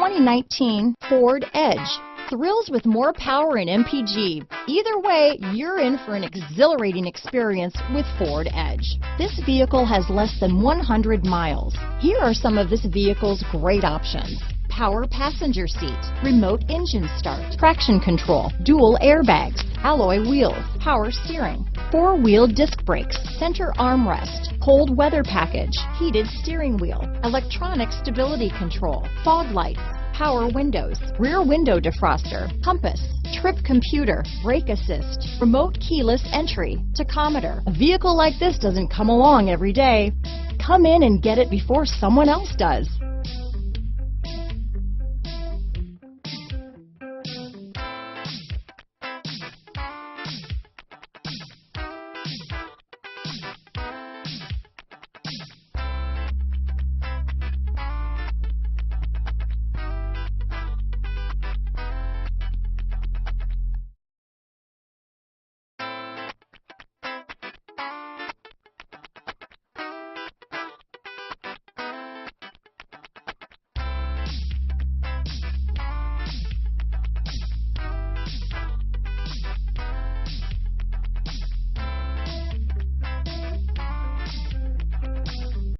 2019 Ford Edge. Thrills with more power and MPG. Either way, you're in for an exhilarating experience with Ford Edge. This vehicle has less than 100 miles. Here are some of this vehicle's great options: power passenger seat, remote engine start, traction control, dual airbags, alloy wheels, power steering, four-wheel disc brakes, center armrest, cold weather package, heated steering wheel, electronic stability control, fog lights, power windows, rear window defroster, compass, trip computer, brake assist, remote keyless entry, tachometer. A vehicle like this doesn't come along every day. Come in and get it before someone else does.